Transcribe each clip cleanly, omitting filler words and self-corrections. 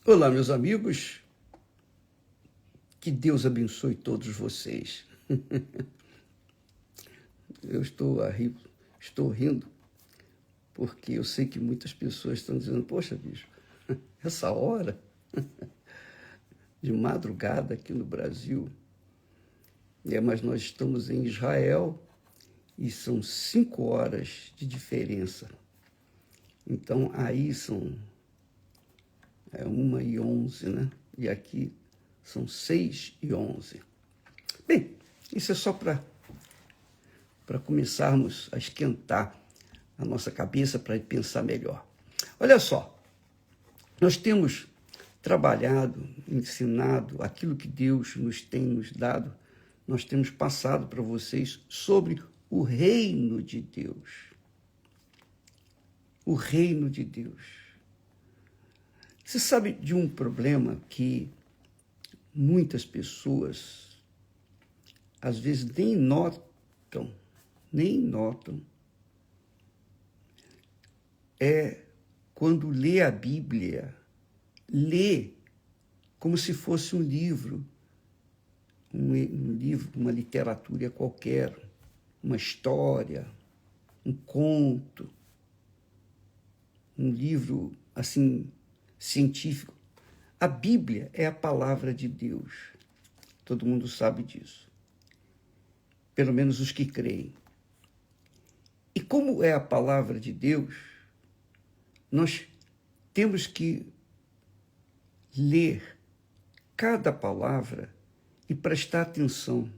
Olá, meus amigos, que Deus abençoe todos vocês. Eu estou rindo, porque eu sei que muitas pessoas estão dizendo, poxa, bicho, essa hora de madrugada aqui no Brasil, mas nós estamos em Israel e são 5 horas de diferença. Então, aí são 1h11, né? E aqui são 6h11. Bem, isso é só para começarmos a esquentar a nossa cabeça para pensar melhor. Olha só, nós temos trabalhado, ensinado aquilo que Deus tem nos dado, nós temos passado para vocês sobre o reino de Deus. O reino de Deus. Você sabe de um problema que muitas pessoas, às vezes, nem notam, é quando lê a Bíblia, lê como se fosse um livro, uma literatura qualquer, uma história, um conto, um livro, assim, científico. A Bíblia é a palavra de Deus. Todo mundo sabe disso. Pelo menos os que creem. E como é a palavra de Deus, nós temos que ler cada palavra e prestar atenção,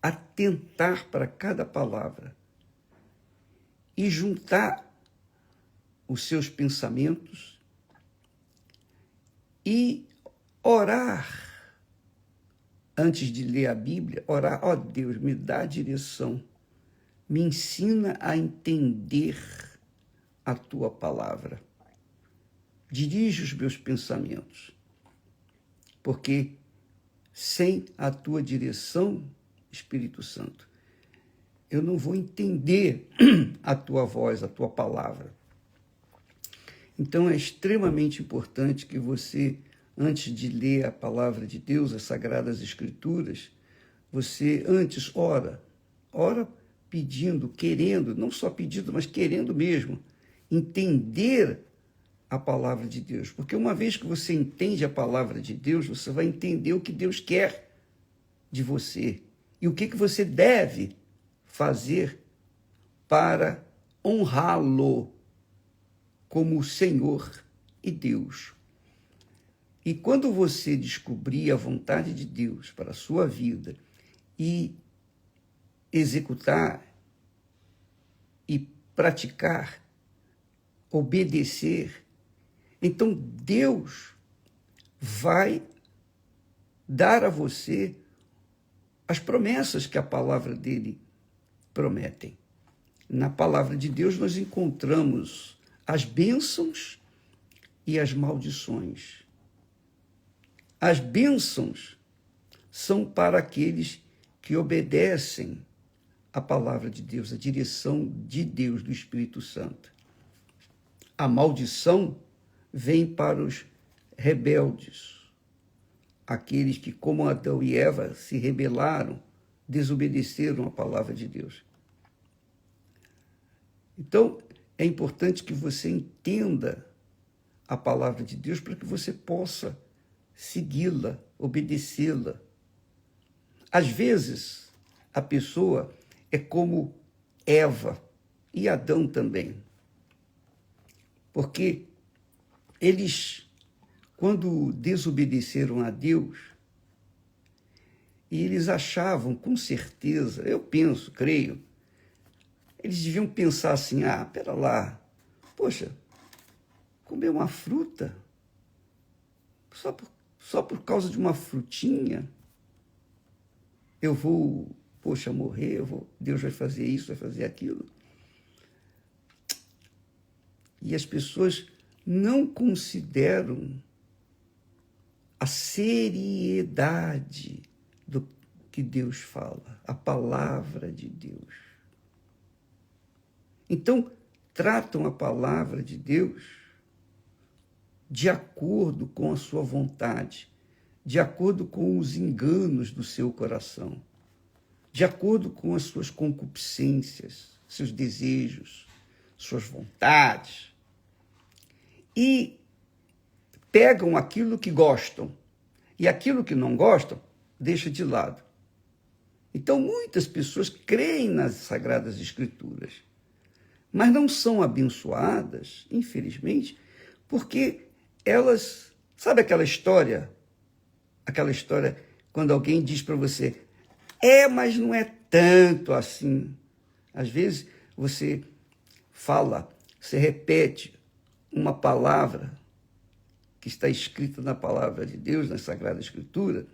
atentar para cada palavra e juntar os seus pensamentos e orar antes de ler a Bíblia, orar, ó Deus, me dá a direção, me ensina a entender a tua palavra. Dirige os meus pensamentos, porque sem a tua direção, Espírito Santo, eu não vou entender a tua voz, a tua palavra. Então é extremamente importante que você, antes de ler a palavra de Deus, as Sagradas Escrituras, você antes ora pedindo, querendo, não só pedindo, mas querendo mesmo, entender a palavra de Deus. Porque uma vez que você entende a palavra de Deus, você vai entender o que Deus quer de você e o que você deve fazer para honrá-lo como Senhor e Deus. E quando você descobrir a vontade de Deus para a sua vida e executar e praticar, obedecer, então Deus vai dar a você as promessas que a palavra dele prometem. Na palavra de Deus nós encontramos as bênçãos e as maldições. As bênçãos são para aqueles que obedecem a palavra de Deus, a direção de Deus, do Espírito Santo. A maldição vem para os rebeldes, aqueles que, como Adão e Eva, se rebelaram, desobedeceram a palavra de Deus. Então, é importante que você entenda a palavra de Deus para que você possa segui-la, obedecê-la. Às vezes, a pessoa é como Eva e Adão também. Porque eles, quando desobedeceram a Deus, e eles achavam, com certeza, eu penso, creio, eles deviam pensar assim, pera lá, poxa, comer uma fruta, só por causa de uma frutinha, eu vou, morrer, Deus vai fazer isso, vai fazer aquilo. E as pessoas não consideram a seriedade do que Deus fala, a palavra de Deus. Então, tratam a palavra de Deus de acordo com a sua vontade, de acordo com os enganos do seu coração, de acordo com as suas concupiscências, seus desejos, suas vontades, e pegam aquilo que gostam e aquilo que não gostam, deixa de lado. Então, muitas pessoas creem nas Sagradas Escrituras, mas não são abençoadas, infelizmente, porque elas... Sabe aquela história quando alguém diz para você, mas não é tanto assim. Às vezes você fala, você repete uma palavra que está escrita na palavra de Deus, na Sagrada Escritura,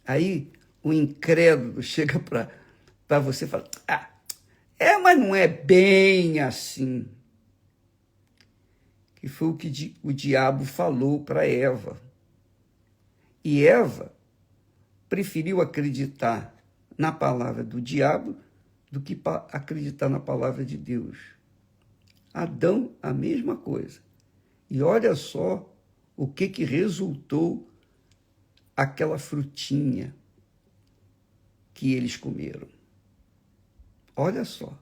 aí o incrédulo chega para você e fala, mas não é bem assim. Que foi o que o diabo falou para Eva. E Eva preferiu acreditar na palavra do diabo do que acreditar na palavra de Deus. Adão, a mesma coisa. E olha só o que resultou aquela frutinha que eles comeram. Olha só.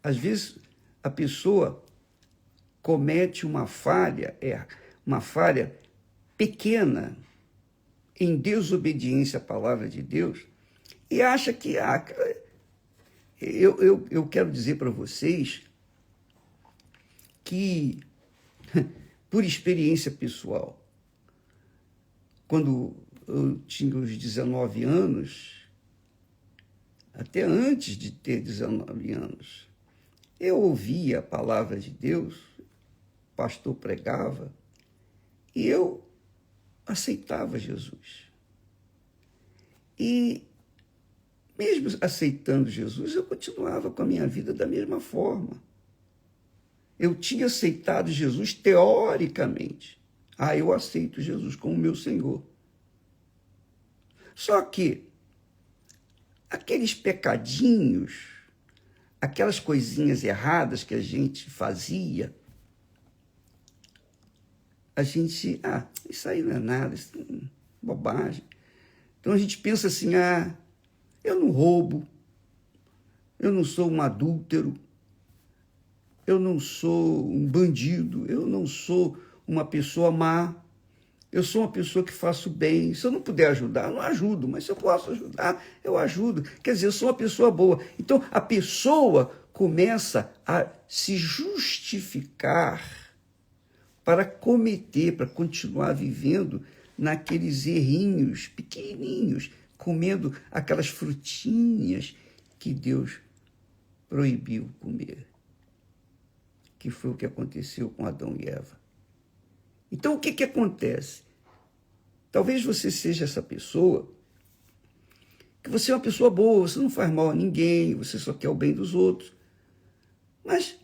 Às vezes a pessoa comete uma falha pequena em desobediência à palavra de Deus e acha que... Eu quero dizer para vocês que, por experiência pessoal, quando eu tinha os 19 anos, até antes de ter 19 anos, eu ouvia a palavra de Deus, o pastor pregava, e eu aceitava Jesus. E, mesmo aceitando Jesus, eu continuava com a minha vida da mesma forma. Eu tinha aceitado Jesus teoricamente. Eu aceito Jesus como meu Senhor. Só que aqueles pecadinhos, aquelas coisinhas erradas que a gente fazia, a gente, isso aí não é nada, isso é bobagem. Então a gente pensa assim, eu não roubo, eu não sou um adúltero, eu não sou um bandido, eu não sou uma pessoa má, eu sou uma pessoa que faço bem. Se eu não puder ajudar, eu não ajudo, mas se eu posso ajudar, eu ajudo. Quer dizer, eu sou uma pessoa boa. Então, a pessoa começa a se justificar para continuar vivendo naqueles errinhos pequenininhos, comendo aquelas frutinhas que Deus proibiu comer, que foi o que aconteceu com Adão e Eva. Então, o que acontece? Talvez você seja essa pessoa, que você é uma pessoa boa, você não faz mal a ninguém, você só quer o bem dos outros. Mas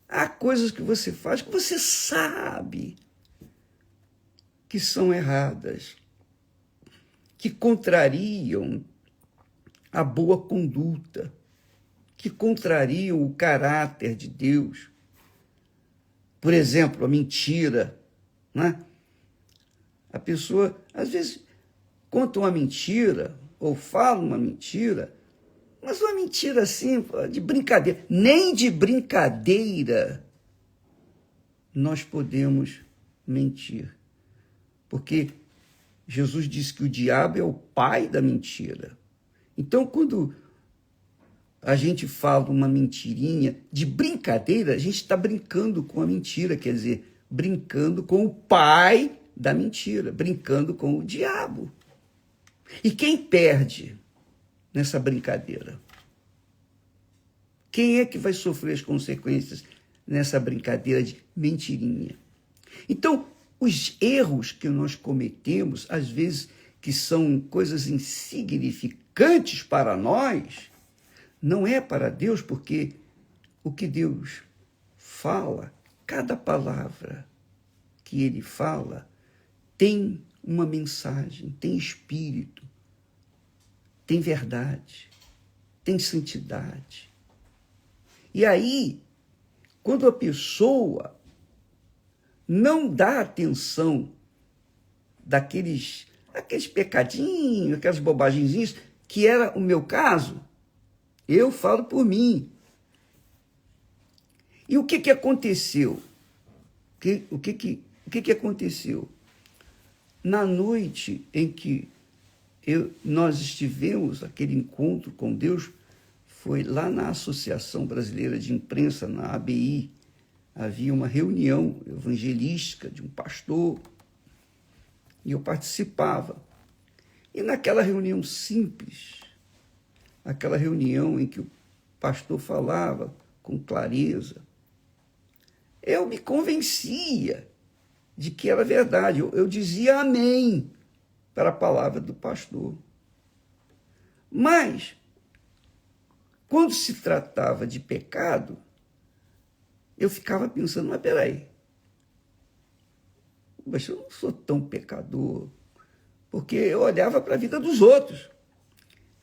há coisas que você faz que você sabe que são erradas, que contrariam a boa conduta, que contrariam o caráter de Deus. Por exemplo, a mentira, né? A pessoa, às vezes, conta uma mentira ou fala uma mentira, mas uma mentira assim, de brincadeira. Nem de brincadeira nós podemos mentir. Porque Jesus disse que o diabo é o pai da mentira. Então, quando a gente fala uma mentirinha de brincadeira, a gente está brincando com a mentira, quer dizer, brincando com o pai da mentira, brincando com o diabo. E quem perde nessa brincadeira? Quem é que vai sofrer as consequências nessa brincadeira de mentirinha? Então, os erros que nós cometemos, às vezes, que são coisas insignificantes para nós, não é para Deus, porque o que Deus fala, cada palavra que Ele fala, tem uma mensagem, tem espírito, tem verdade, tem santidade. E aí, quando a pessoa não dá atenção aqueles pecadinhos, aquelas bobagenzinhas, que era o meu caso. Eu falo por mim. E o que aconteceu? O que aconteceu? Na noite em que nós estivemos, aquele encontro com Deus, foi lá na Associação Brasileira de Imprensa, na ABI. Havia uma reunião evangelística de um pastor, e eu participava. E naquela reunião simples, aquela reunião em que o pastor falava com clareza, eu me convencia de que era verdade. Eu dizia amém para a palavra do pastor. Mas, quando se tratava de pecado, eu ficava pensando, mas peraí, mas eu não sou tão pecador, porque eu olhava para a vida dos outros.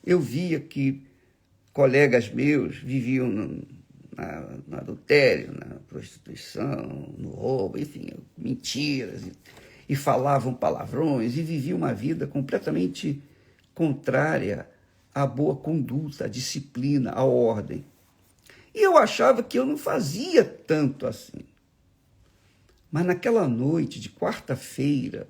Eu via que colegas meus viviam no adultério, na prostituição, no roubo, enfim, mentiras, e falavam palavrões, e viviam uma vida completamente contrária à boa conduta, à disciplina, à ordem. E eu achava que eu não fazia tanto assim. Mas naquela noite de quarta-feira,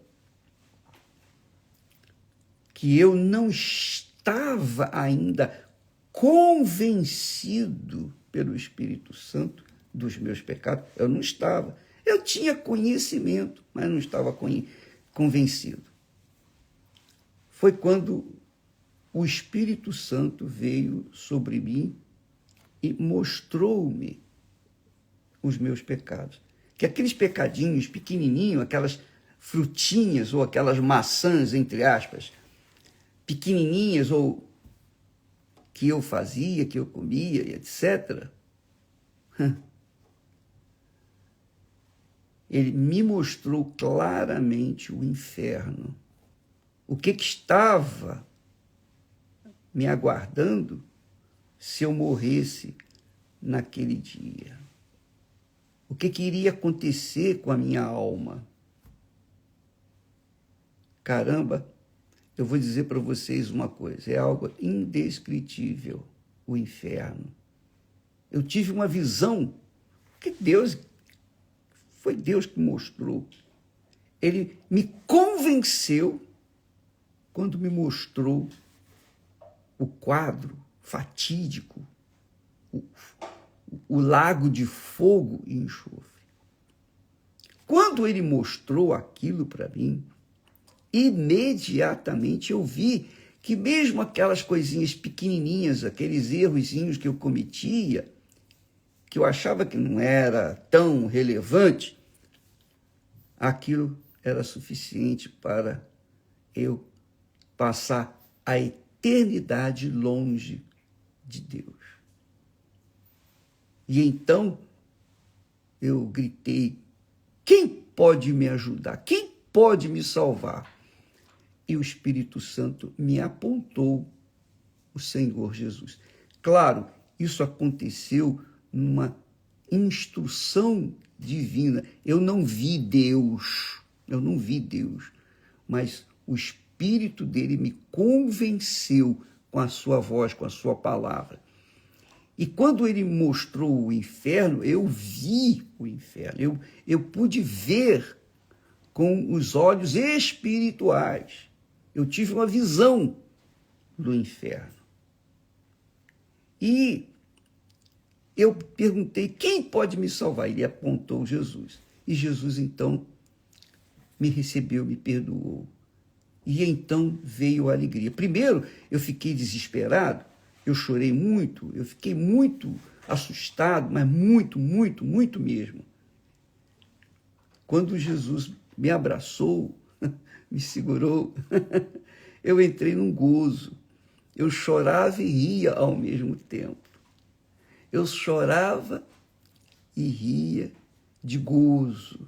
que eu não estava ainda convencido pelo Espírito Santo dos meus pecados, eu não estava. Eu tinha conhecimento, mas não estava convencido. Foi quando o Espírito Santo veio sobre mim e mostrou-me os meus pecados. Que aqueles pecadinhos pequenininhos, aquelas frutinhas ou aquelas maçãs, entre aspas, pequenininhas ou que eu fazia, que eu comia, etc., ele me mostrou claramente o inferno. O que estava me aguardando se eu morresse naquele dia. O que iria acontecer com a minha alma? Caramba, eu vou dizer para vocês uma coisa, é algo indescritível, o inferno. Eu tive uma visão que foi Deus que mostrou. Ele me convenceu quando me mostrou o quadro fatídico, o lago de fogo e enxofre. Quando ele mostrou aquilo para mim, imediatamente eu vi que mesmo aquelas coisinhas pequenininhas, aqueles errozinhos que eu cometia, que eu achava que não era tão relevante, aquilo era suficiente para eu passar a eternidade longe de Deus. E então eu gritei, quem pode me ajudar? Quem pode me salvar? E o Espírito Santo me apontou o Senhor Jesus. Claro, isso aconteceu numa instrução divina. Eu não vi Deus, mas o Espírito dele me convenceu com a sua voz, com a sua palavra. E quando ele mostrou o inferno, eu vi o inferno. Eu pude ver com os olhos espirituais. Eu tive uma visão do inferno. E eu perguntei, quem pode me salvar? Ele apontou Jesus. E Jesus, então, me recebeu, me perdoou. E então veio a alegria. Primeiro, eu fiquei desesperado, eu chorei muito, eu fiquei muito assustado, mas muito, muito, muito mesmo. Quando Jesus me abraçou, me segurou, eu entrei num gozo. Eu chorava e ria ao mesmo tempo. Eu chorava e ria de gozo.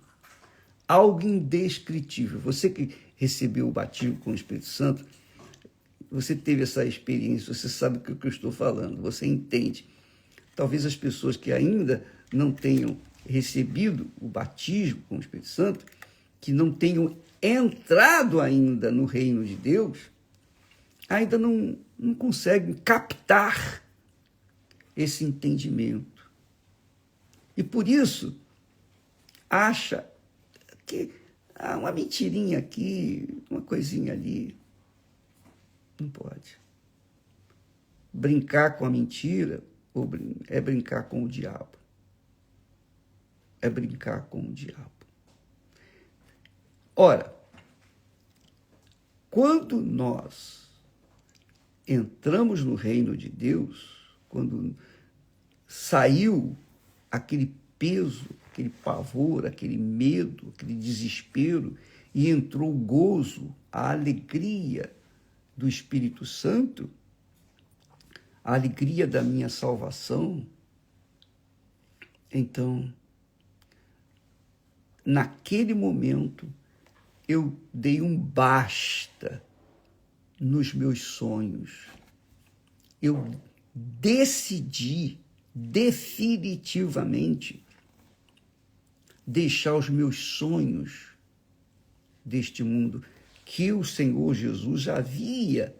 Algo indescritível. Você que recebeu o batismo com o Espírito Santo, você teve essa experiência, você sabe o que eu estou falando, você entende. Talvez as pessoas que ainda não tenham recebido o batismo com o Espírito Santo, que não tenham entrado ainda no reino de Deus, ainda não conseguem captar esse entendimento. E por isso, acha que uma mentirinha aqui, uma coisinha ali. Não pode. Brincar com a mentira é brincar com o diabo. É brincar com o diabo. Ora, quando nós entramos no reino de Deus, quando saiu aquele peso, aquele pavor, aquele medo, aquele desespero, e entrou o gozo, a alegria do Espírito Santo, a alegria da minha salvação, então, naquele momento, eu dei um basta nos meus sonhos. Eu decidi definitivamente deixar os meus sonhos deste mundo, que o Senhor Jesus já havia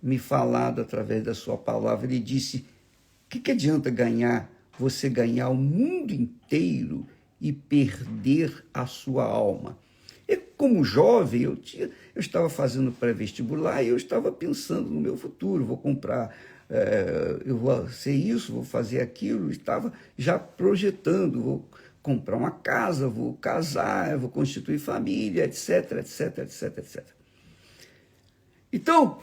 me falado através da sua palavra. Ele disse: o que adianta você ganhar o mundo inteiro e perder a sua alma? E como jovem, eu estava fazendo pré-vestibular e eu estava pensando no meu futuro, vou comprar, eu vou ser isso, vou fazer aquilo, estava já projetando, vou comprar uma casa, vou casar, vou constituir família, etc, etc, etc, etc. Então,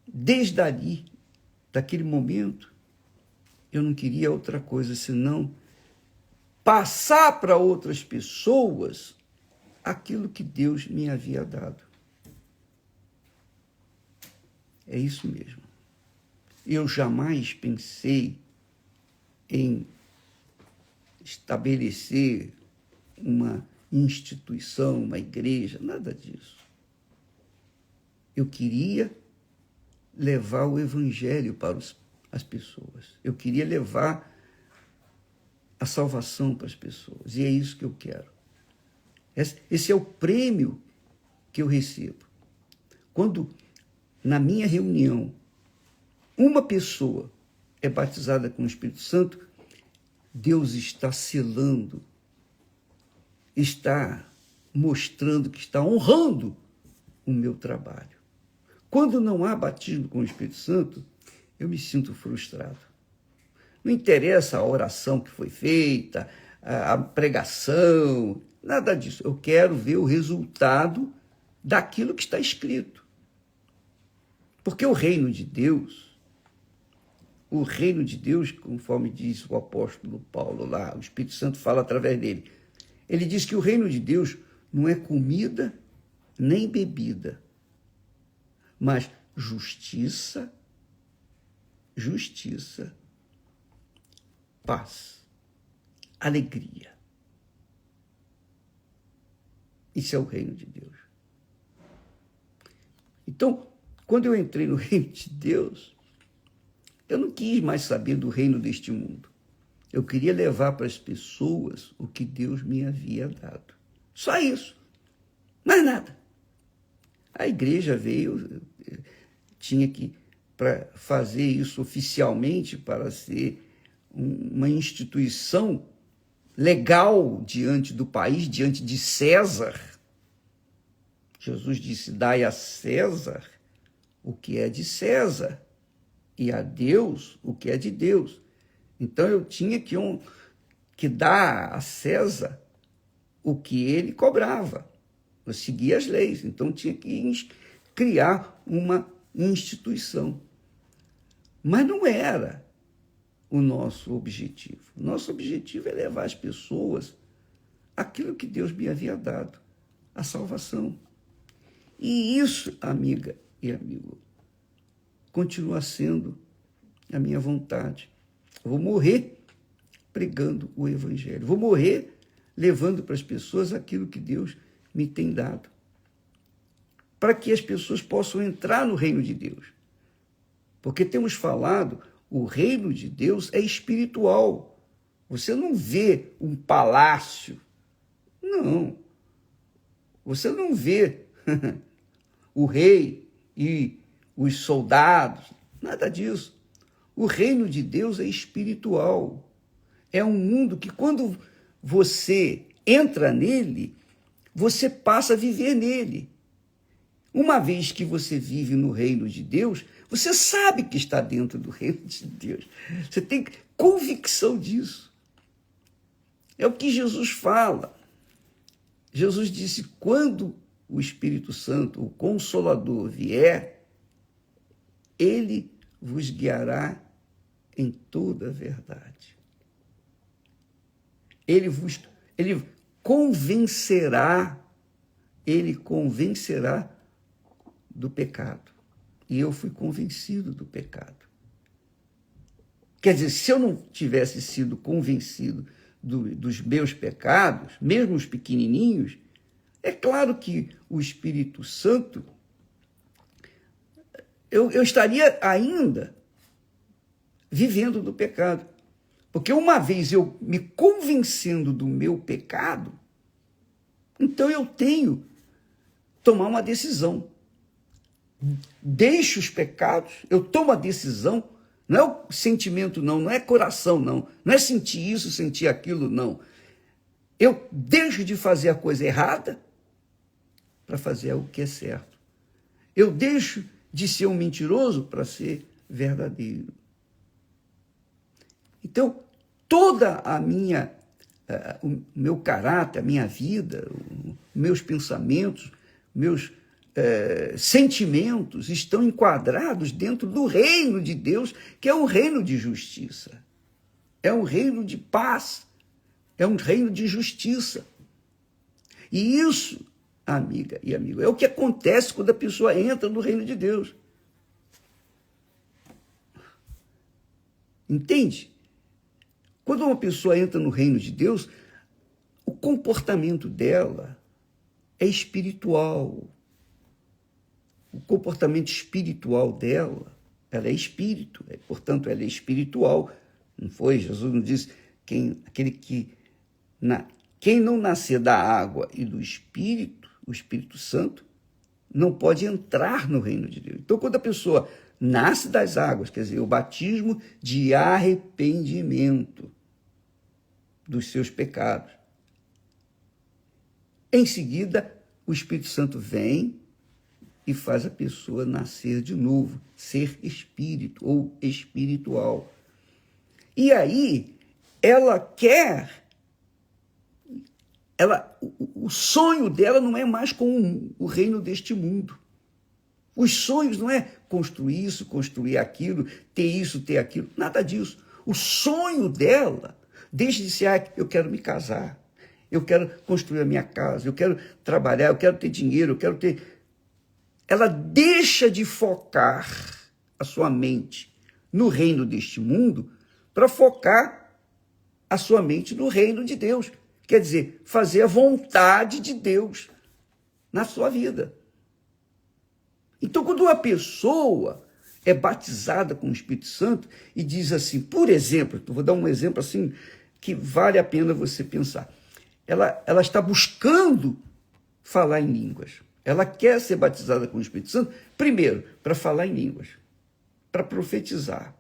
desde ali, daquele momento, eu não queria outra coisa senão passar para outras pessoas aquilo que Deus me havia dado. É isso mesmo. Eu jamais pensei em estabelecer uma instituição, uma igreja, nada disso. Eu queria levar o evangelho para as pessoas. Eu queria levar a salvação para as pessoas. E é isso que eu quero. Esse é o prêmio que eu recebo. Quando, na minha reunião, uma pessoa é batizada com o Espírito Santo, Deus está selando, está mostrando que está honrando o meu trabalho. Quando não há batismo com o Espírito Santo, eu me sinto frustrado. Não interessa a oração que foi feita, a pregação, nada disso. Eu quero ver o resultado daquilo que está escrito. Porque o reino de Deus, conforme diz o apóstolo Paulo lá, o Espírito Santo fala através dele, ele diz que o reino de Deus não é comida nem bebida, mas justiça, paz, alegria. Isso é o reino de Deus. Então, quando eu entrei no reino de Deus, eu não quis mais saber do reino deste mundo. Eu queria levar para as pessoas o que Deus me havia dado. Só isso. Mais nada. A igreja veio, tinha que, para fazer isso oficialmente, para ser uma instituição legal diante do país, diante de César. Jesus disse: dai a César o que é de César e a Deus o que é de Deus. Então eu tinha que dar a César o que ele cobrava. Eu seguia as leis, então tinha que criar uma instituição. Mas não era o nosso objetivo. O nosso objetivo é levar as pessoas aquilo que Deus me havia dado, a salvação. E isso, amiga e amigo, continua sendo a minha vontade. Eu vou morrer pregando o evangelho. Vou morrer levando para as pessoas aquilo que Deus me tem dado, para que as pessoas possam entrar no reino de Deus. Porque temos falado, o reino de Deus é espiritual. Você não vê um palácio. Não. Você não vê o rei e os soldados. Nada disso. O reino de Deus é espiritual. É um mundo que, quando você entra nele, você passa a viver nele. Uma vez que você vive no reino de Deus, você sabe que está dentro do reino de Deus. Você tem convicção disso. É o que Jesus fala. Jesus disse: quando o Espírito Santo, o Consolador, vier, ele vos guiará em toda a verdade. Ele convencerá do pecado. E eu fui convencido do pecado. Quer dizer, se eu não tivesse sido convencido dos meus pecados, mesmo os pequenininhos, é claro que o Espírito Santo, eu estaria ainda vivendo do pecado. Porque uma vez eu me convencendo do meu pecado, então eu tenho que tomar uma decisão. Deixo os pecados, eu tomo a decisão. Não é o sentimento, não é coração, não é sentir isso, sentir aquilo, não. Eu deixo de fazer a coisa errada para fazer o que é certo. Eu deixo de ser um mentiroso para ser verdadeiro. Então, toda o meu caráter, a minha vida, meus pensamentos, meus sentimentos estão enquadrados dentro do reino de Deus, que é um reino de justiça, é um reino de paz, é um reino de justiça. E isso, amiga e amigo, é o que acontece quando a pessoa entra no reino de Deus. Entende? Quando uma pessoa entra no reino de Deus, o comportamento dela é espiritual. O comportamento espiritual dela, ela é espírito, portanto, ela é espiritual. Não foi? Jesus não disse: quem não nascer da água e do Espírito, o Espírito Santo, não pode entrar no reino de Deus. Então, quando a pessoa nasce das águas, quer dizer, o batismo de arrependimento dos seus pecados, em seguida, o Espírito Santo vem e faz a pessoa nascer de novo, ser espírito ou espiritual. E aí, o sonho dela não é mais com o reino deste mundo. Os sonhos não é construir isso, construir aquilo, ter isso, ter aquilo, nada disso. O sonho dela deixa de ser: eu quero me casar, eu quero construir a minha casa, eu quero trabalhar, eu quero ter dinheiro, eu quero ter... Ela deixa de focar a sua mente no reino deste mundo para focar a sua mente no reino de Deus. Quer dizer, fazer a vontade de Deus na sua vida. Então, quando uma pessoa é batizada com o Espírito Santo e diz assim, por exemplo, vou dar um exemplo assim que vale a pena você pensar. Ela está buscando falar em línguas. Ela quer ser batizada com o Espírito Santo, primeiro, para falar em línguas, para profetizar,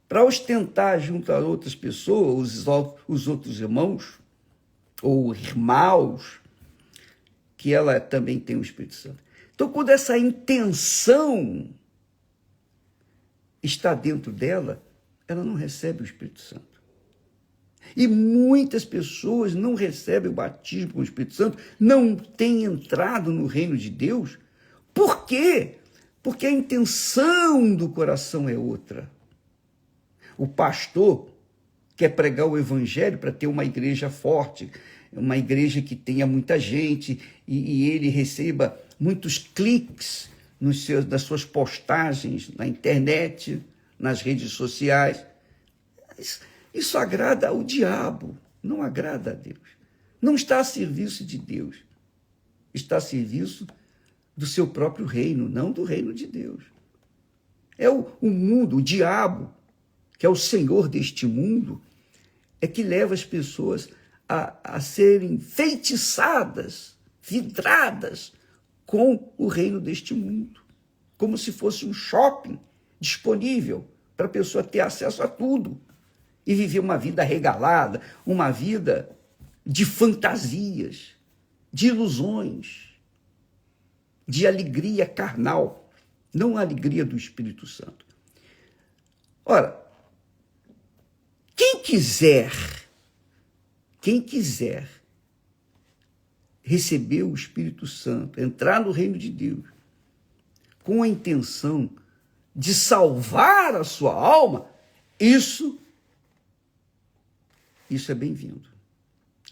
para ostentar junto a outras pessoas, os outros irmãos, ou irmãos, que ela também tem o Espírito Santo. Então, quando essa intenção está dentro dela, ela não recebe o Espírito Santo. E muitas pessoas não recebem o batismo com o Espírito Santo, não têm entrado no reino de Deus. Por quê? Porque a intenção do coração é outra. O pastor quer pregar o evangelho para ter uma igreja forte, uma igreja que tenha muita gente e ele receba muitos cliques nas suas postagens na internet, nas redes sociais. Isso agrada ao diabo, não agrada a Deus. Não está a serviço de Deus. Está a serviço do seu próprio reino, não do reino de Deus. É o mundo, o diabo, que é o senhor deste mundo, é que leva as pessoas a serem feitiçadas, vidradas com o reino deste mundo, como se fosse um shopping disponível para a pessoa ter acesso a tudo e viver uma vida regalada, uma vida de fantasias, de ilusões, de alegria carnal, não a alegria do Espírito Santo. Ora, quem quiser receber o Espírito Santo, entrar no reino de Deus, com a intenção de salvar a sua alma, isso é bem-vindo.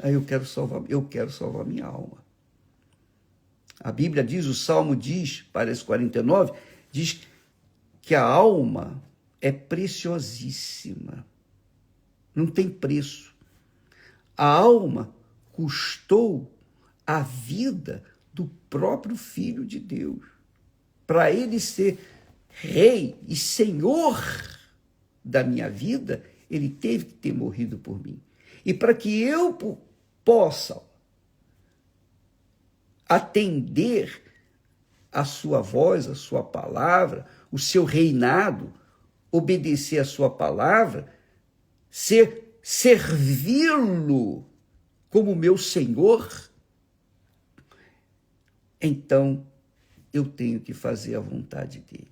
Aí eu quero salvar minha alma. A Bíblia diz, o Salmo diz, parece 49, diz que a alma é preciosíssima. Não tem preço. A alma custou a vida do próprio Filho de Deus. Para ele ser rei e senhor da minha vida, ele teve que ter morrido por mim. E para que eu possa atender a sua voz, a sua palavra, o seu reinado, obedecer a sua palavra, servi-lo como meu Senhor, então eu tenho que fazer a vontade dele.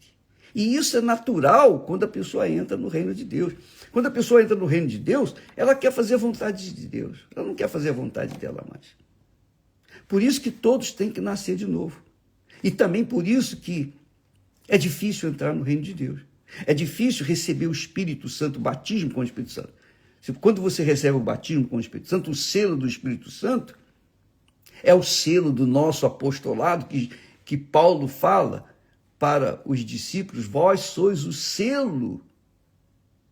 E isso é natural quando a pessoa entra no reino de Deus. Quando a pessoa entra no reino de Deus, ela quer fazer a vontade de Deus. Ela não quer fazer a vontade dela mais. Por isso que todos têm que nascer de novo. E também por isso que é difícil entrar no reino de Deus. É difícil receber o Espírito Santo, o batismo com o Espírito Santo. Quando você recebe o batismo com o Espírito Santo, o selo do Espírito Santo é o selo do nosso apostolado, que Paulo fala para os discípulos: vós sois o selo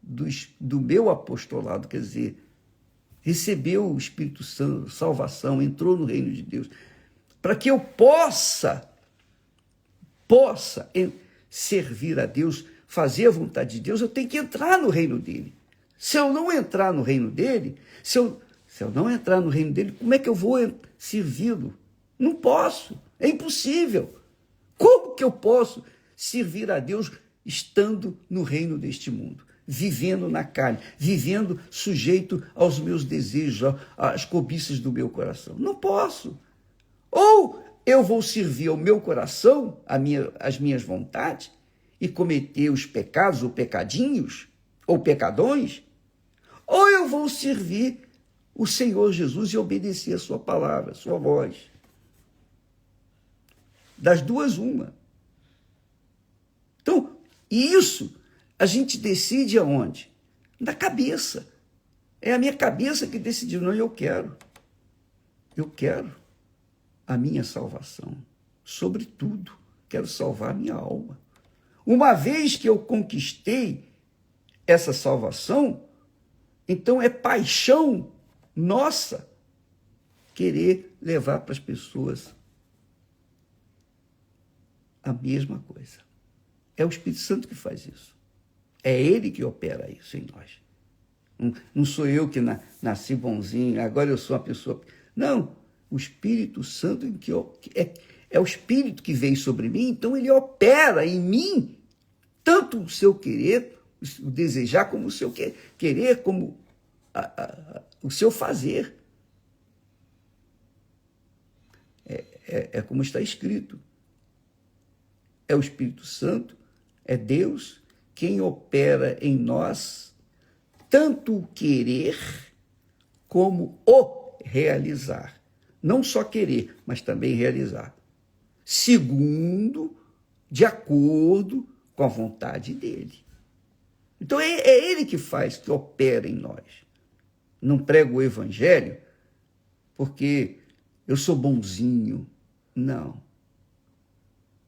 do meu apostolado. Quer dizer, recebeu o Espírito Santo, salvação, entrou no reino de Deus. Para que eu possa servir a Deus, fazer a vontade de Deus, eu tenho que entrar no reino dele. Se eu não entrar no reino dele, se eu não entrar no reino dele, como é que eu vou servi-lo? Não posso, é impossível. Como que eu posso servir a Deus estando no reino deste mundo? Vivendo na carne, vivendo sujeito aos meus desejos, às cobiças do meu coração. Não posso. Ou eu vou servir ao meu coração, às minhas vontades, e cometer os pecados ou pecadinhos, ou pecadões, ou eu vou servir o Senhor Jesus e obedecer a sua palavra, a sua voz. Das duas, uma. Então, isso a gente decide aonde? Na cabeça. É a minha cabeça que decidiu. Não, eu quero a minha salvação. Sobretudo, quero salvar a minha alma. Uma vez que eu conquistei essa salvação, então é paixão nossa querer levar para as pessoas a mesma coisa. É o Espírito Santo que faz isso. É ele que opera isso em nós. Não sou eu que nasci bonzinho, agora eu sou uma pessoa... Não, o Espírito Santo é o Espírito que veio sobre mim, então ele opera em mim tanto o seu querer, o desejar, como o seu querer, como o seu fazer. É como está escrito. É o Espírito Santo, é Deus quem opera em nós tanto o querer como o realizar. Não só querer, mas também realizar. Segundo, de acordo com a vontade dele. Então é ele que faz, que opera em nós. Não prego o evangelho porque eu sou bonzinho. Não.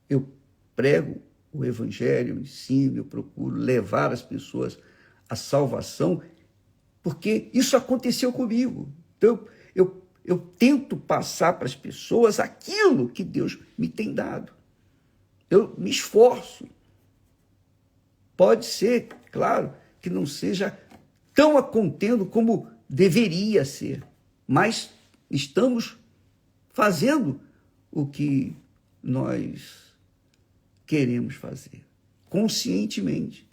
Eu prego o evangelho, eu ensino, eu procuro levar as pessoas à salvação, porque isso aconteceu comigo. Então, eu tento passar para as pessoas aquilo que Deus me tem dado. Eu me esforço. Pode ser, claro, que não seja tão a contento como deveria ser, mas estamos fazendo o que nós queremos fazer, conscientemente.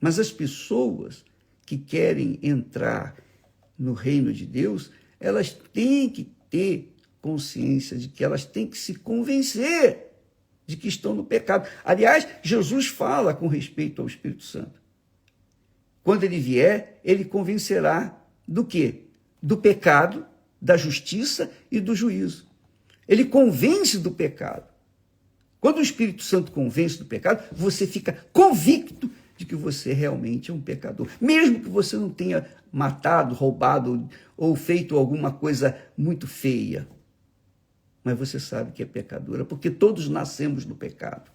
Mas as pessoas que querem entrar no reino de Deus, elas têm que ter consciência de que elas têm que se convencer de que estão no pecado. Aliás, Jesus fala com respeito ao Espírito Santo. Quando ele vier, ele convencerá do quê? Do pecado, da justiça e do juízo. Ele convence do pecado. Quando o Espírito Santo convence do pecado, você fica convicto de que você realmente é um pecador. Mesmo que você não tenha matado, roubado ou feito alguma coisa muito feia. Mas você sabe que é pecadora, porque todos nascemos no pecado.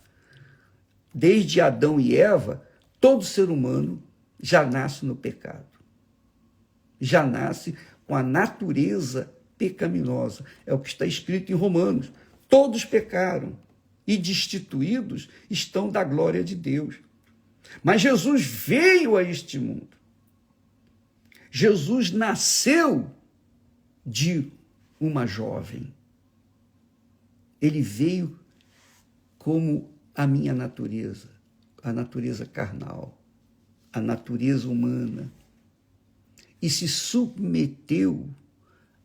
Desde Adão e Eva, todo ser humano já nasce no pecado. Já nasce com a natureza pecaminosa. É o que está escrito em Romanos. Todos pecaram e destituídos estão da glória de Deus. Mas Jesus veio a este mundo. Jesus nasceu de uma jovem. Ele veio como a minha natureza, a natureza carnal, a natureza humana, e se submeteu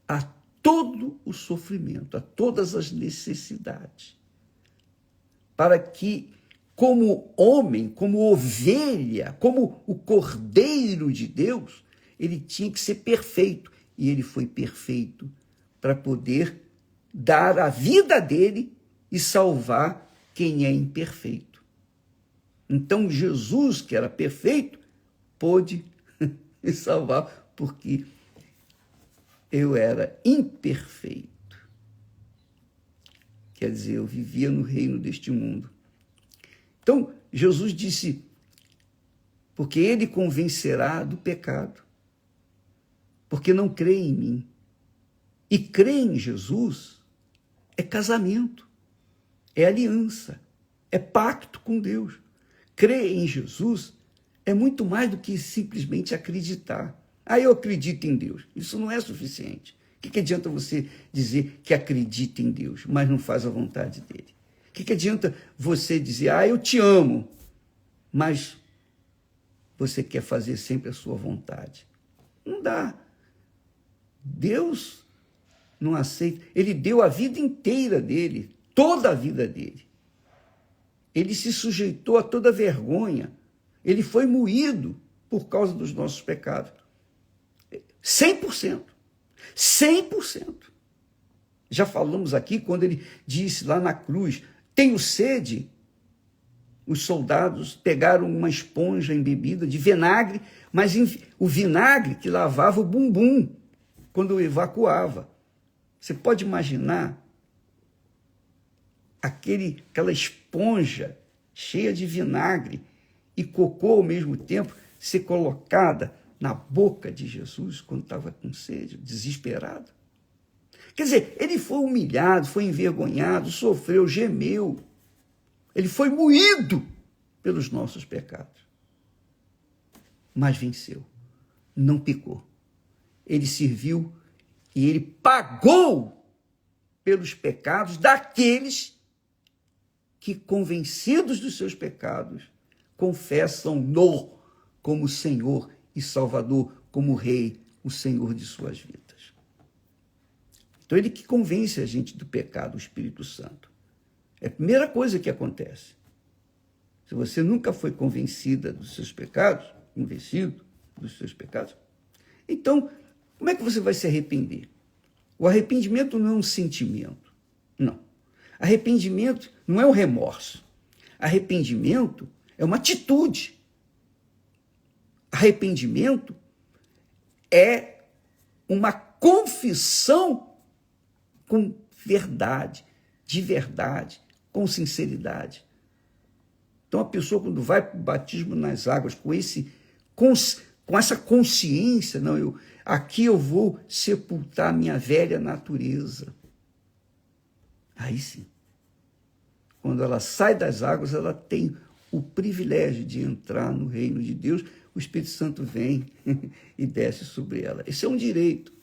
a todo o sofrimento, a todas as necessidades, para que, como homem, como ovelha, como o Cordeiro de Deus, ele tinha que ser perfeito, e ele foi perfeito para poder dar a vida dele e salvar quem é imperfeito. Então, Jesus, que era perfeito, pôde me salvar, porque eu era imperfeito. Quer dizer, eu vivia no reino deste mundo. Então, Jesus disse, porque ele convencerá do pecado, porque não crê em mim. E crer em Jesus é casamento, é aliança, é pacto com Deus. Crer em Jesus é muito mais do que simplesmente acreditar. Ah, eu acredito em Deus. Isso não é suficiente. O que adianta você dizer que acredita em Deus, mas não faz a vontade dele? O que adianta você dizer, ah, eu te amo, mas você quer fazer sempre a sua vontade? Não dá. Deus não aceita. Ele deu a vida inteira dele, toda a vida dele. Ele se sujeitou a toda vergonha. Ele foi moído por causa dos nossos pecados. 100%. 100%. Já falamos aqui quando ele disse lá na cruz, tenho sede. Os soldados pegaram uma esponja embebida de vinagre, mas o vinagre que lavava o bumbum quando evacuava. Você pode imaginar aquela esponja cheia de vinagre e cocô ao mesmo tempo ser colocada na boca de Jesus quando estava com sede, desesperado? Quer dizer, ele foi humilhado, foi envergonhado, sofreu, gemeu. Ele foi moído pelos nossos pecados. Mas venceu, não pecou. Ele serviu e ele pagou pelos pecados daqueles que, convencidos dos seus pecados, confessam-no como Senhor e Salvador, como Rei, o Senhor de suas vidas. Então, ele que convence a gente do pecado, o Espírito Santo. É a primeira coisa que acontece. Se você nunca foi convencido dos seus pecados, então, como é que você vai se arrepender? O arrependimento não é um sentimento. Não. Arrependimento não é um remorso. Arrependimento é uma atitude. Arrependimento é uma confissão com verdade, de verdade, com sinceridade. Então, a pessoa, quando vai para o batismo nas águas com essa consciência, não, aqui eu vou sepultar minha velha natureza. Aí sim, quando ela sai das águas, ela tem o privilégio de entrar no reino de Deus o Espírito Santo vem e desce sobre ela. Esse é um direito.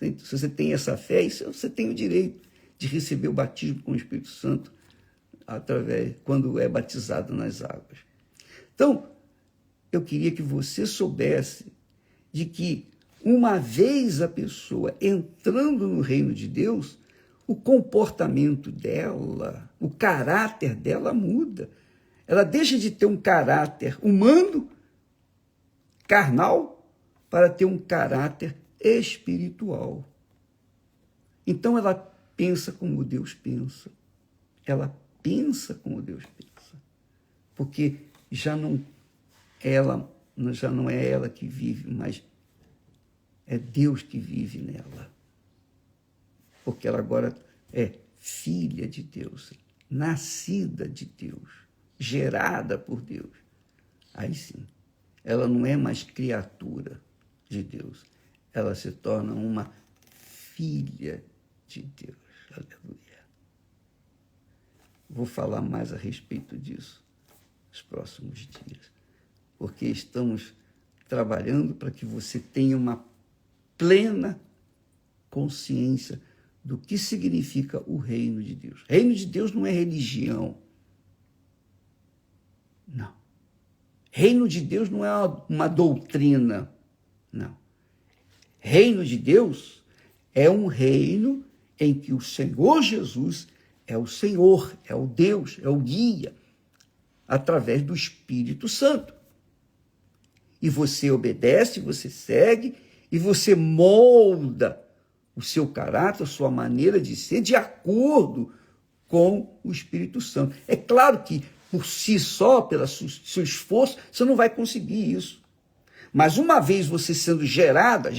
Se você tem essa fé, você tem o direito de receber o batismo com o Espírito Santo quando é batizado nas águas. Então, eu queria que você soubesse de que, uma vez a pessoa entrando no reino de Deus, o comportamento dela, o caráter dela muda. Ela deixa de ter um caráter humano, carnal, para ter um caráter espiritual. Então ela pensa como Deus pensa. Ela pensa como Deus pensa. Porque já não é ela que vive, mas é Deus que vive nela. Porque ela agora é filha de Deus, nascida de Deus, gerada por Deus. Aí sim, ela não é mais criatura de Deus, ela se torna uma filha de Deus. Aleluia. Vou falar mais a respeito disso nos próximos dias, porque estamos trabalhando para que você tenha uma plena consciência do que significa o reino de Deus. Reino de Deus não é religião. Não. Reino de Deus não é uma doutrina. Não. Reino de Deus é um reino em que o Senhor Jesus é o Senhor, é o Deus, é o guia, através do Espírito Santo. E você obedece, você segue e você molda o seu caráter, a sua maneira de ser, de acordo com o Espírito Santo. É claro que, por si só, pelo seu esforço, você não vai conseguir isso. Mas uma vez você sendo gerado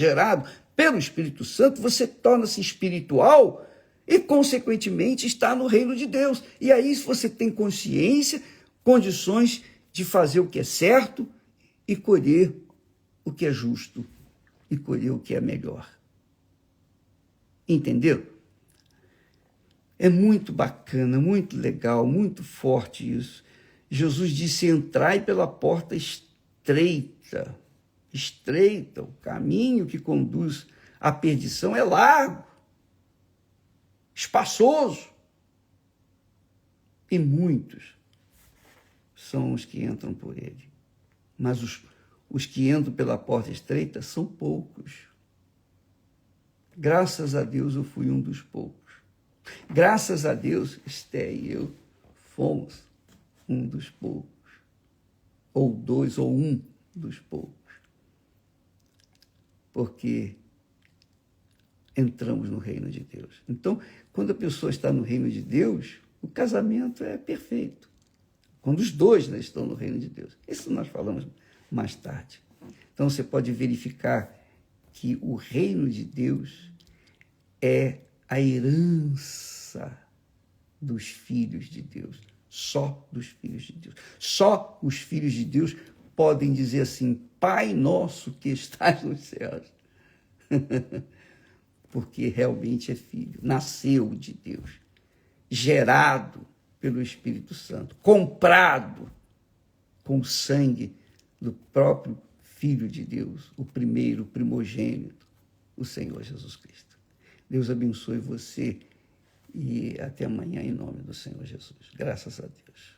pelo Espírito Santo, você torna-se espiritual e, consequentemente, está no reino de Deus. E aí você tem consciência, condições de fazer o que é certo e colher o que é justo e colher o que é melhor. Entendeu? É muito bacana, muito legal, muito forte isso. Jesus disse: entrai pela porta estreita. Estreita, o caminho que conduz à perdição é largo, espaçoso. E muitos são os que entram por ele. Mas os que entram pela porta estreita são poucos. Graças a Deus eu fui um dos poucos. Graças a Deus, Esté e eu fomos um dos poucos. Ou dois, ou um dos poucos. Porque entramos no reino de Deus. Então, quando a pessoa está no reino de Deus, o casamento é perfeito. Quando os dois estão no reino de Deus. Isso nós falamos mais tarde. Então, você pode verificar que o reino de Deus é a herança dos filhos de Deus. Só dos filhos de Deus. Só os filhos de Deus podem dizer assim: Pai nosso que estás nos céus. Porque realmente é filho. Nasceu de Deus. Gerado pelo Espírito Santo. Comprado com o sangue do próprio Filho de Deus. O primeiro, o primogênito, o Senhor Jesus Cristo. Deus abençoe você e até amanhã em nome do Senhor Jesus. Graças a Deus.